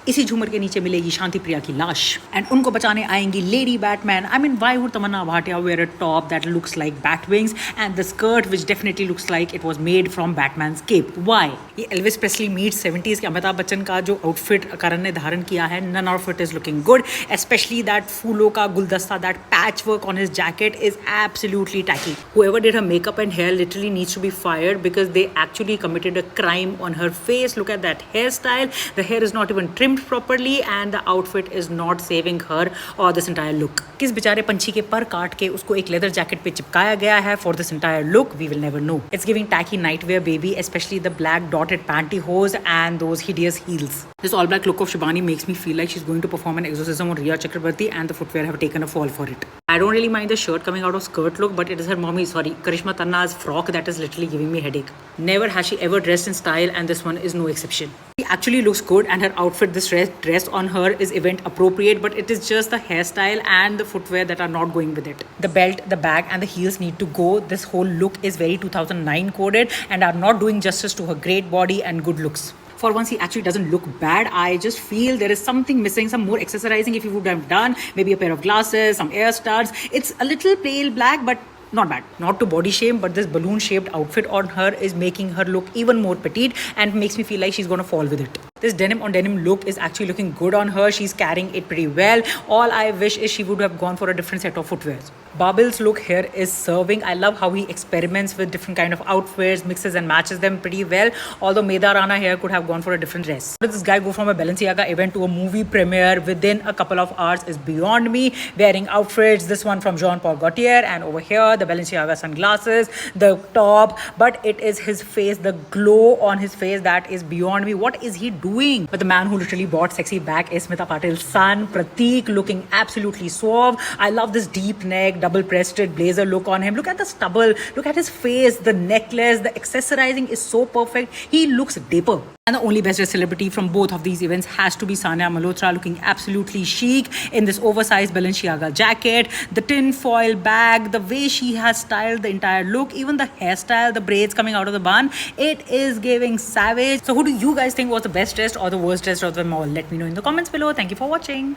इसी झूमर के नीचे मिलेगी शांति प्रिया की लाश एंड उनको बचाने आएंगी lady Batman. I mean why would Tamannaah Bhatia wear a top that looks like bat wings and the skirt which definitely looks like it was made from Batman's cape? Why? ये एल्विस प्रेस्ली मीट 70s के अमिताभ बच्चन का जो outfit करण ने धारण किया है, none of it is looking good, especially that फूलों का गुलदस्ता, that patchwork on his jacket is absolutely tacky. Whoever did her makeup and hair literally needs to be fired because they actually committed a crime on her face. Look at that hairstyle. The hair is not even trimmed properly and the outfit is not saving her or this entire look. किस बेचारे पंछी के पर काट के उसको एक leather jacket पे चिपकाया गया है for this entire look, we will never know. It's giving tacky nightwear baby, especially the black dotted pantyhose and those hideous heels. This all black look of Shibani makes me feel like she's going to perform an exorcism on Rhea Chakrabarti and the footwear have taken a fall for it. I don't really mind the shirt coming out of skirt look, but it is her Karishma Tanna's frock that is literally giving me headache. Never has she ever dressed in style and this one is no exception. She actually looks good and her outfit, this dress on her is event appropriate, but it is just the hairstyle and the footwear that are not going with it. The belt, the bag and the heels need to go. This whole look is very 2009 coded and are not doing justice to her great body and good looks. For once, he actually doesn't look bad. I just feel there is something missing, some more accessorizing if you would have done. Maybe a pair of glasses, some ear studs. It's a little pale black, but not bad. Not to body shame, but this balloon shaped outfit on her is making her look even more petite and makes me feel like she's gonna fall with it. This denim on denim look is actually looking good on her. She's carrying it pretty well. All I wish is she would have gone for a different set of footwear. Babil's look here is serving. I love how he experiments with different kind of outfits, mixes and matches them pretty well. Although Medha Rana here could have gone for a different dress. How did this guy go from a Balenciaga event to a movie premiere within a couple of hours is beyond me. Wearing outfits, this one from Jean-Paul Gaultier and over here the Balenciaga sunglasses, the top, but it is his face, the glow on his face that is beyond me. What is he doing? But the man who literally bought sexy back is Smita Patil's son, Prateek, looking absolutely suave. I love this deep neck, double-breasted blazer look on him. Look at the stubble, look at his face, the necklace, the accessorizing is so perfect. He looks dapper. And the only best dressed celebrity from both of these events has to be Sania Malhotra, looking absolutely chic in this oversized Balenciaga jacket, the tin foil bag, the way she has styled the entire look, even the hairstyle, the braids coming out of the bun, it is giving savage. So who do you guys think was the best dressed or the worst dressed of them all? Let me know in the comments below. Thank you for watching.